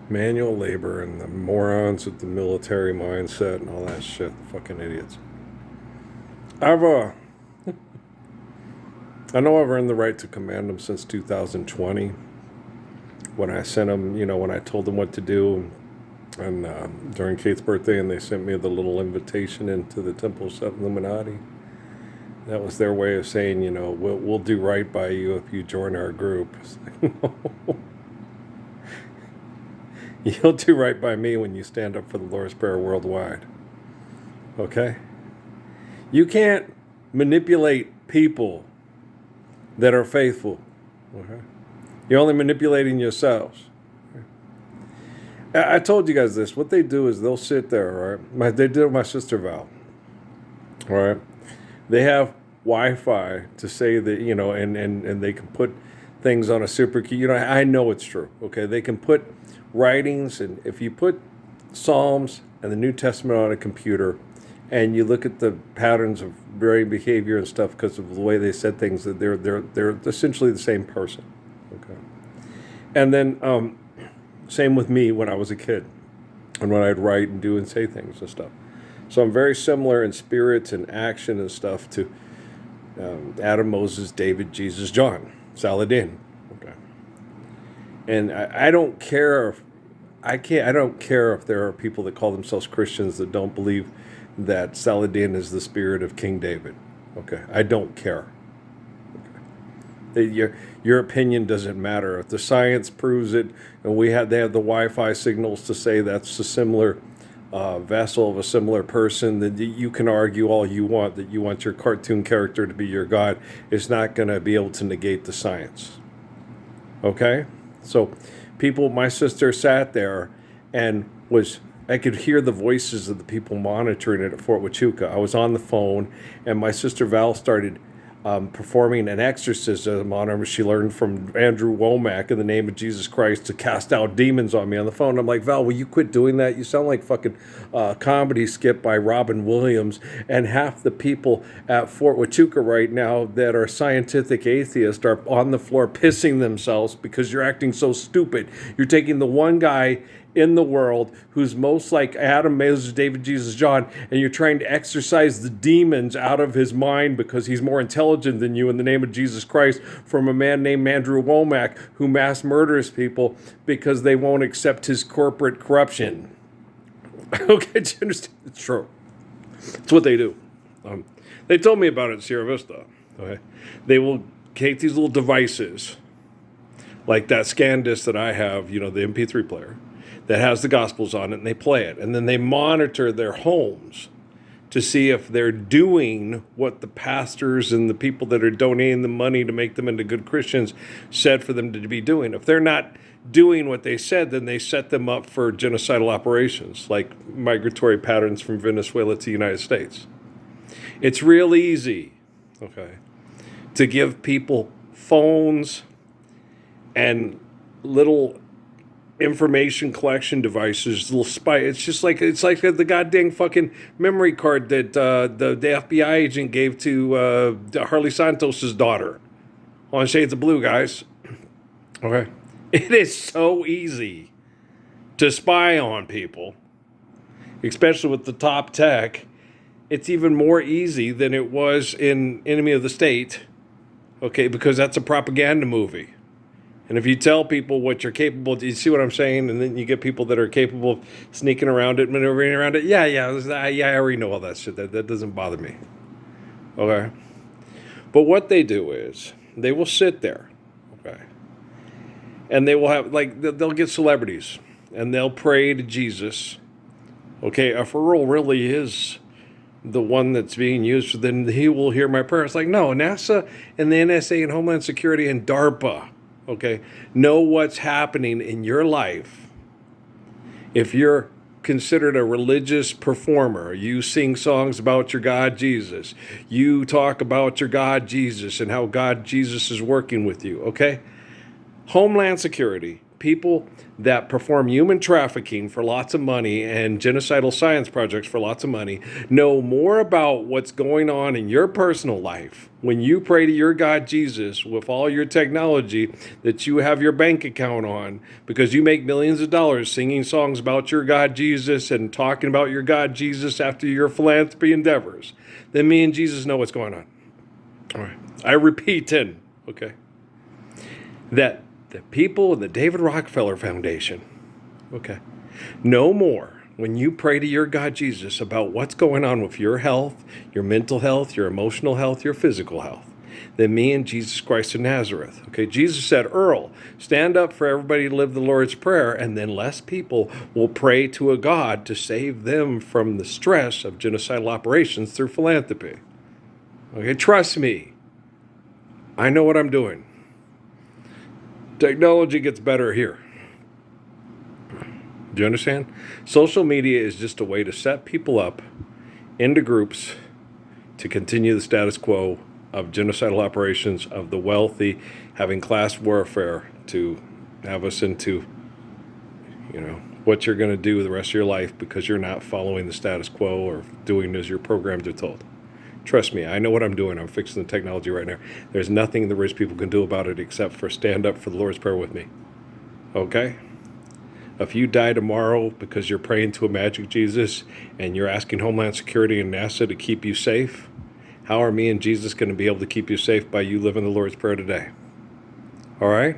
Manual labor and the morons with the military mindset and all that shit. Fucking idiots. I've I know I've earned the right to command them since 2020. When I sent them, when I told them what to do, and during Kate's birthday, and they sent me the little invitation into the Temple of Illuminati. That was their way of saying, we'll do right by you if you join our group. You'll do right by me when you stand up for the Lord's Prayer worldwide. Okay? You can't manipulate people that are faithful. Okay? You're only manipulating yourselves. I told you guys this. What they do is they'll sit there, right? They did it with my sister Val. All right? They have Wi-Fi to say that, and they can put things on a super key. I know it's true. Okay? They can put writings, and if you put Psalms and the New Testament on a computer, and you look at the patterns of varying behavior and stuff because of the way they said things, that they're essentially the same person. Okay. And then same with me when I was a kid, and when I'd write and do and say things and stuff. So I'm very similar in spirit and action and stuff to Adam, Moses, David, Jesus, John, Saladin. Okay. And I don't care if I don't care if there are people that call themselves Christians that don't believe that Saladin is the spirit of King David. Okay. I don't care. Okay. Your opinion doesn't matter. If the science proves it, and they have the Wi-Fi signals to say that's a similar vessel of a similar person, then you can argue all you want that you want your cartoon character to be your God. It's not going to be able to negate the science. Okay? So my sister sat there and I could hear the voices of the people monitoring it at Fort Huachuca. I was on the phone, and my sister Val started performing an exorcism on her. She learned from Andrew Womack in the name of Jesus Christ to cast out demons on me on the phone. I'm like, Val, will you quit doing that? You sound like fucking comedy skit by Robin Williams. And half the people at Fort Huachuca right now that are scientific atheists are on the floor pissing themselves because you're acting so stupid. You're taking the one guy in the world who's most like Adam, Moses, David, Jesus, John, and you're trying to exorcise the demons out of his mind because he's more intelligent than you in the name of Jesus Christ, from a man named Andrew Womack who mass murders people because they won't accept his corporate corruption. Okay, do you understand? It's true. It's what they do. They told me about it at Sierra Vista. Okay, they will take these little devices like that scan disc that I have, the MP3 player, that has the Gospels on it, and they play it. And then they monitor their homes to see if they're doing what the pastors and the people that are donating the money to make them into good Christians said for them to be doing. If they're not doing what they said, then they set them up for genocidal operations, like migratory patterns from Venezuela to the United States. It's real easy, okay, to give people phones and little information collection devices, little spy. It's like the goddamn fucking memory card that the FBI agent gave to Harley Santos's daughter on Shades of Blue, guys. Okay, it is so easy to spy on people, especially with the top tech. It's even more easy than it was in Enemy of the State. Okay, because that's a propaganda movie. And if you tell people what you're capable of, you see what I'm saying? And then you get people that are capable of sneaking around it, maneuvering around it. Yeah, I already know all that shit. That doesn't bother me. Okay? But what they do is they will sit there, okay? And they will have, they'll get celebrities, and they'll pray to Jesus. Okay, if Earl really is the one that's being used, then he will hear my prayer. It's like, no, NASA and the NSA and Homeland Security and DARPA, okay, know what's happening in your life. If you're considered a religious performer, you sing songs about your God Jesus, you talk about your God Jesus and how God Jesus is working with you, okay? Homeland Security, people that perform human trafficking for lots of money and genocidal science projects for lots of money know more about what's going on in your personal life when you pray to your God Jesus with all your technology that you have your bank account on because you make millions of dollars singing songs about your God Jesus and talking about your God Jesus after your philanthropy endeavors, then me and Jesus know what's going on. All right. I repeat, okay, that the people in the David Rockefeller Foundation, okay, know more when you pray to your God Jesus about what's going on with your health, your mental health, your emotional health, your physical health, than me and Jesus Christ of Nazareth. Okay, Jesus said, Earl, stand up for everybody to live the Lord's Prayer, and then less people will pray to a God to save them from the stress of genocidal operations through philanthropy. Okay, trust me. I know what I'm doing. Technology gets better here. Do you understand? Social media is just a way to set people up into groups to continue the status quo of genocidal operations, of the wealthy having class warfare to have us into, what you're going to do the rest of your life because you're not following the status quo or doing as your programs are told. Trust me, I know what I'm doing. I'm fixing the technology right now. There's nothing the rich people can do about it except for stand up for the Lord's Prayer with me. Okay? If you die tomorrow because you're praying to a magic Jesus and you're asking Homeland Security and NASA to keep you safe, how are me and Jesus going to be able to keep you safe by you living the Lord's Prayer today? All right?